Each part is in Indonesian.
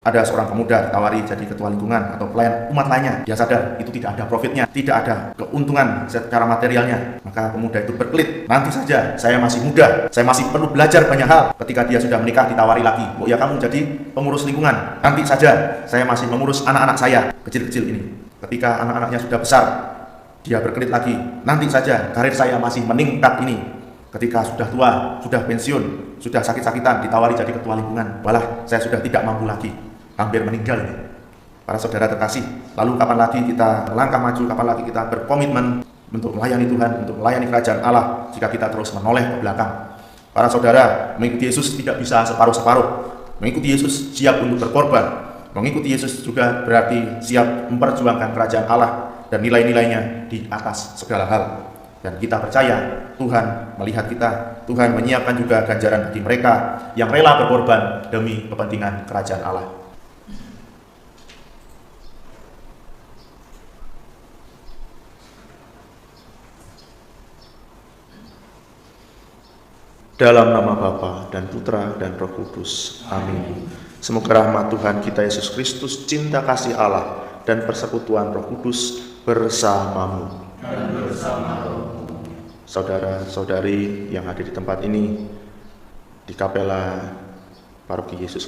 Ada seorang pemuda ditawari jadi ketua lingkungan atau pelayan umat lainnya. Dia sadar itu tidak ada profitnya, tidak ada keuntungan secara materialnya. Maka pemuda itu berkelit, nanti saja, saya masih muda, saya masih perlu belajar banyak hal. Ketika dia sudah menikah ditawari lagi, oh ya kamu jadi pengurus lingkungan, nanti saja, saya masih mengurus anak-anak saya kecil-kecil ini. Ketika anak-anaknya sudah besar, dia berkelit lagi, nanti saja, karir saya masih meningkat ini. Ketika sudah tua, sudah pensiun, sudah sakit-sakitan, ditawari jadi ketua lingkungan, walah saya sudah tidak mampu lagi, hampir meninggal ini. Para saudara terkasih, lalu kapan lagi kita melangkah maju, kapan lagi kita berkomitmen untuk melayani Tuhan, untuk melayani kerajaan Allah, jika kita terus menoleh ke belakang. Para saudara, mengikuti Yesus tidak bisa separuh-separuh. Mengikuti Yesus siap untuk berkorban. Mengikuti Yesus juga berarti siap memperjuangkan kerajaan Allah dan nilai-nilainya di atas segala hal. Dan kita percaya Tuhan melihat kita, Tuhan menyiapkan juga ganjaran bagi mereka yang rela berkorban demi kepentingan kerajaan Allah. Dalam nama Bapa dan Putra dan Roh Kudus. Amin. Semoga rahmat Tuhan kita Yesus Kristus, cinta kasih Allah, dan persekutuan Roh Kudus bersamamu. Dan bersama saudara-saudari yang ada di tempat ini, di Kapela Paroki Yesus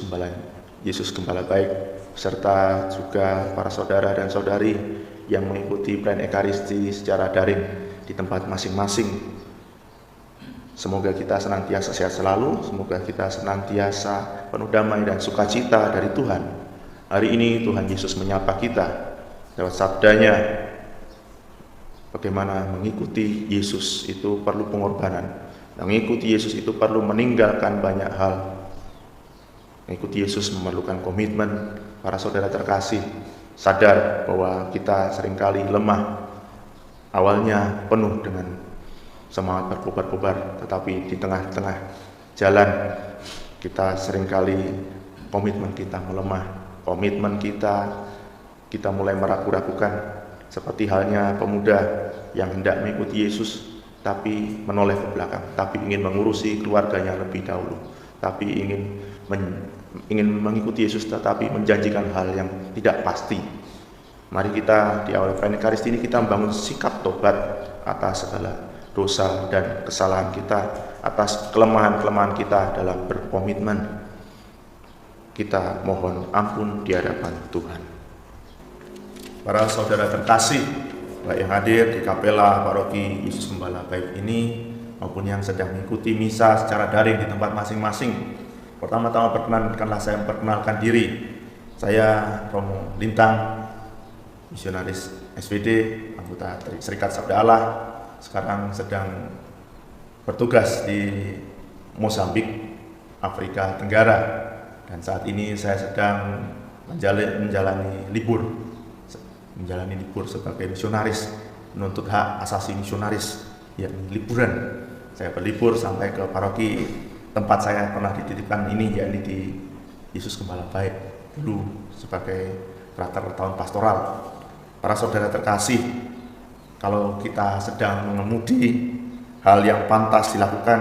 Gembala Baik, serta juga para saudara dan saudari yang mengikuti perayaan Ekaristi secara daring di tempat masing-masing. Semoga kita senantiasa sehat selalu, semoga kita senantiasa penuh damai dan sukacita dari Tuhan. Hari ini Tuhan Yesus menyapa kita lewat sabdanya, bagaimana mengikuti Yesus itu perlu pengorbanan. Mengikuti Yesus itu perlu meninggalkan banyak hal. Mengikuti Yesus memerlukan komitmen. Para saudara terkasih, sadar bahwa kita seringkali lemah. Awalnya penuh dengan semangat berkobar-kobar, tetapi di tengah-tengah jalan kita seringkali komitmen kita melemah. Komitmen kita mulai meragu-ragukan. Seperti halnya pemuda yang hendak mengikuti Yesus, tapi menoleh ke belakang, tapi ingin mengurusi keluarganya lebih dahulu, tapi ingin mengikuti Yesus, tetapi menjanjikan hal yang tidak pasti. Mari kita di awal perayaan Ekaristi ini kita membangun sikap tobat atas segala dosa dan kesalahan kita, atas kelemahan-kelemahan kita dalam berkomitmen. Kita mohon ampun di hadapan Tuhan. Para saudara terkasih, baik yang hadir di Kapela Paroki Yesus Gembala Baik ini maupun yang sedang mengikuti misa secara daring di tempat masing-masing, pertama-tama perkenankanlah saya memperkenalkan diri. Saya Romo Lintang, misionaris SVD, anggota Serikat Sabda Allah, sekarang sedang bertugas di Mozambik, Afrika Tenggara, dan saat ini saya sedang menjalani libur sebagai misionaris, menuntut hak asasi misionaris, yakni liburan. Saya berlibur sampai ke paroki tempat saya pernah dititipkan ini, yakni di Yesus Gembala Baik, dulu sebagai frater tahun pastoral. Para saudara terkasih, kalau kita sedang mengemudi, hal yang pantas dilakukan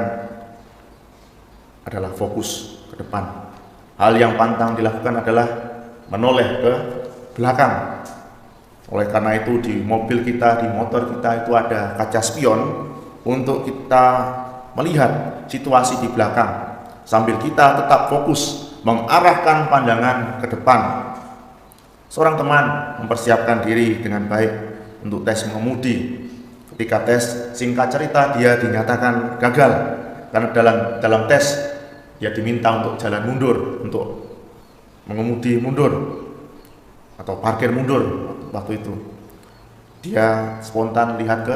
adalah fokus ke depan. Hal yang pantang dilakukan adalah menoleh ke belakang. Oleh karena itu di mobil kita, di motor kita itu ada kaca spion untuk kita melihat situasi di belakang sambil kita tetap fokus mengarahkan pandangan ke depan. Seorang teman mempersiapkan diri dengan baik untuk tes mengemudi. Ketika tes, singkat cerita dia dinyatakan gagal karena dalam tes dia diminta untuk jalan mundur, untuk mengemudi mundur atau parkir mundur. Waktu itu dia spontan lihat ke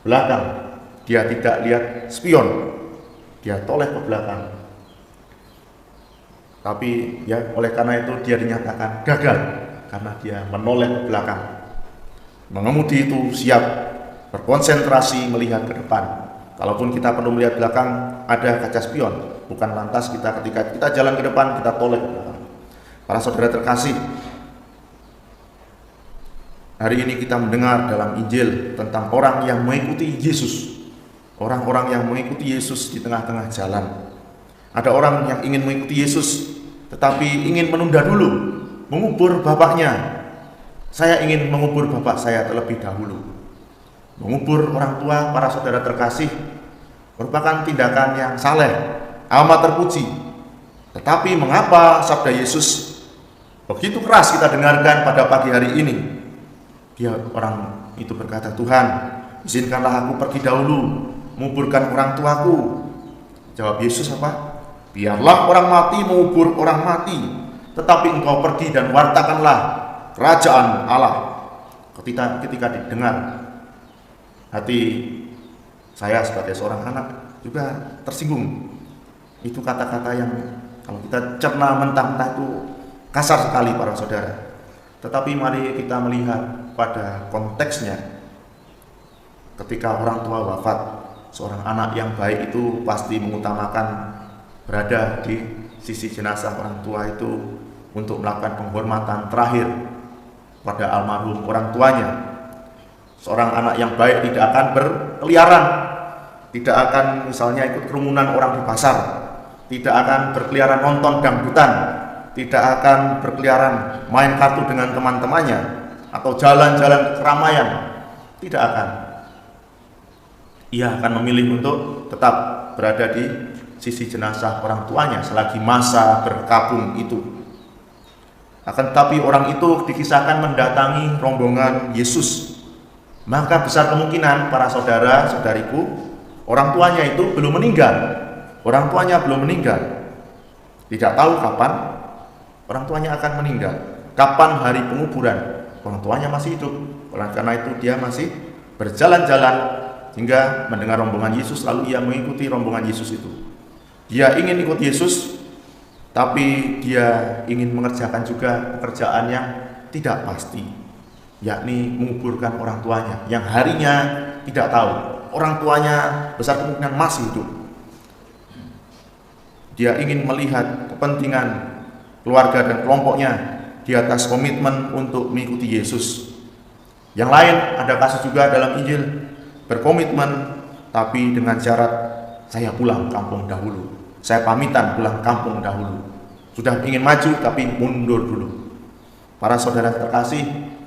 belakang, dia tidak lihat spion, dia toleh ke belakang. Tapi ya oleh karena itu dia dinyatakan gagal karena dia menoleh ke belakang. Mengemudi itu siap berkonsentrasi melihat ke depan. Kalaupun kita perlu melihat belakang, ada kaca spion, bukan lantas ketika kita jalan ke depan kita toleh ke belakang. Para saudara terkasih, hari ini kita mendengar dalam Injil tentang orang yang mengikuti Yesus. Orang-orang yang mengikuti Yesus di tengah-tengah jalan. Ada orang yang ingin mengikuti Yesus tetapi ingin menunda dulu mengubur bapaknya. Saya ingin mengubur bapak saya terlebih dahulu. Mengubur orang tua, para saudara terkasih, merupakan tindakan yang saleh, amat terpuji. Tetapi mengapa sabda Yesus begitu keras kita dengarkan pada pagi hari ini? Dia orang itu berkata, Tuhan, izinkanlah aku pergi dahulu, menguburkan orang tuaku. Jawab Yesus apa? Biarlah orang mati mengubur orang mati, tetapi engkau pergi dan wartakanlah kerajaan Allah. Ketika didengar, hati saya sebagai seorang anak juga tersinggung. Itu kata-kata yang kalau kita cerna mentah-mentah itu kasar sekali para saudara. Tetapi mari kita melihat pada konteksnya. Ketika orang tua wafat, seorang anak yang baik itu pasti mengutamakan berada di sisi jenazah orang tua itu untuk melakukan penghormatan terakhir pada almarhum orang tuanya. Seorang anak yang baik tidak akan berkeliaran, tidak akan misalnya ikut kerumunan orang di pasar, tidak akan berkeliaran nonton dangdutan, tidak akan berkeliaran main kartu dengan teman-temannya atau jalan-jalan keramaian, tidak akan. Ia akan memilih untuk tetap berada di sisi jenazah orang tuanya selagi masa berkabung itu. Akan tetapi orang itu dikisahkan mendatangi rombongan Yesus. Maka besar kemungkinan para saudara-saudariku, orang tuanya itu belum meninggal. Orang tuanya belum meninggal. Tidak tahu kapan orang tuanya akan meninggal, kapan hari penguburan. Orang tuanya masih hidup. Oleh karena itu dia masih berjalan-jalan hingga mendengar rombongan Yesus, lalu ia mengikuti rombongan Yesus itu. Dia ingin ikut Yesus, tapi dia ingin mengerjakan juga pekerjaan yang tidak pasti, yakni menguburkan orang tuanya yang harinya tidak tahu. Orang tuanya besar kemungkinan masih hidup. Dia ingin melihat kepentingan keluarga dan kelompoknya di atas komitmen untuk mengikuti Yesus. Yang lain ada kasus juga dalam Injil, berkomitmen tapi dengan syarat saya pulang kampung dahulu, saya pamitan pulang kampung dahulu. Sudah ingin maju tapi mundur dulu. Para saudara terkasih,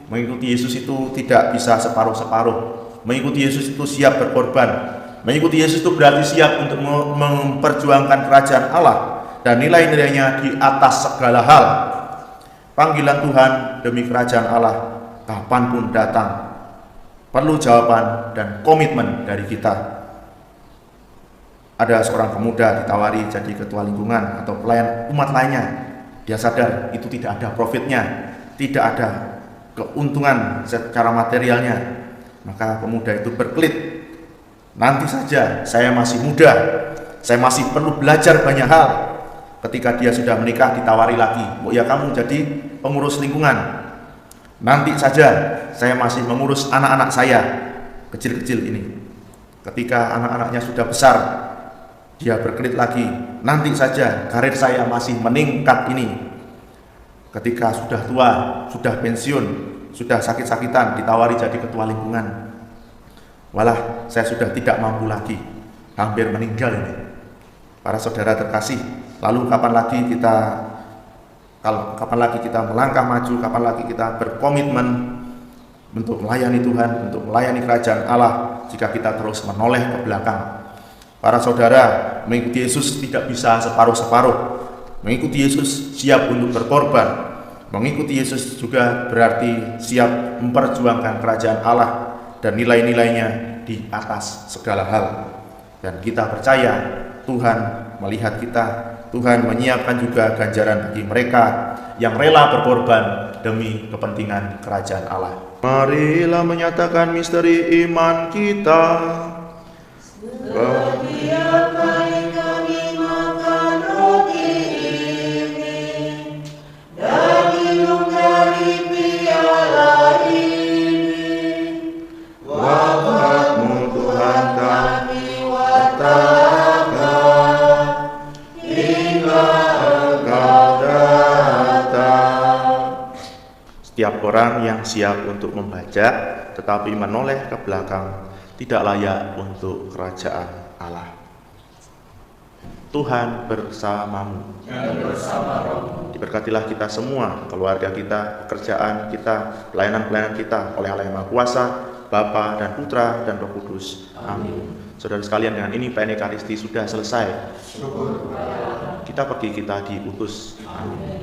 mengikuti Yesus itu tidak bisa separuh-separuh. Mengikuti Yesus itu siap berkorban. Mengikuti Yesus itu berarti siap untuk memperjuangkan kerajaan Allah dan nilai-nilainya di atas segala hal. Panggilan Tuhan demi kerajaan Allah kapanpun datang perlu jawaban dan komitmen dari kita. Ada seorang pemuda ditawari jadi ketua lingkungan atau pelayan umat lainnya. Dia sadar itu tidak ada profitnya, tidak ada keuntungan secara materialnya. Maka pemuda itu berkelit, nanti saja, saya masih muda, saya masih perlu belajar banyak hal. Ketika dia sudah menikah ditawari lagi, oh ya kamu jadi pengurus lingkungan. Nanti saja, saya masih mengurus anak-anak saya kecil-kecil ini. Ketika anak-anaknya sudah besar, dia berkelit lagi, nanti saja, karir saya masih meningkat ini. Ketika sudah tua, sudah pensiun, sudah sakit-sakitan, ditawari jadi ketua lingkungan, walah saya sudah tidak mampu lagi, hampir meninggal ini. Para saudara terkasih, lalu kapan lagi kita melangkah maju, kapan lagi kita berkomitmen untuk melayani Tuhan, untuk melayani kerajaan Allah, jika kita terus menoleh ke belakang. Para saudara, mengikuti Yesus tidak bisa separuh-separuh. Mengikuti Yesus siap untuk berkorban. Mengikuti Yesus juga berarti siap memperjuangkan kerajaan Allah dan nilai-nilainya di atas segala hal. Dan kita percaya Tuhan melihat kita, Tuhan menyiapkan juga ganjaran bagi mereka yang rela berkorban demi kepentingan kerajaan Allah. Marilah menyatakan misteri iman kita. Setiap kali kami makan roti ini dan minum dari piala ini, wafat-Mu Tuhan kami wartakan hingga Engkau datang. Setiap orang yang siap untuk membaca tetapi menoleh ke belakang tidak layak untuk kerajaan Allah. Tuhan bersamamu. Dan bersama rohmu. Diberkatilah kita semua, keluarga kita, pekerjaan kita, pelayanan-pelayanan kita oleh Allah yang Maha Kuasa, Bapa dan Putra dan Roh Kudus. Amin. Saudara sekalian, dengan ini perayaan Ekaristi sudah selesai. Syukur kepada Allah. Kita pergi, kita diutus. Amin.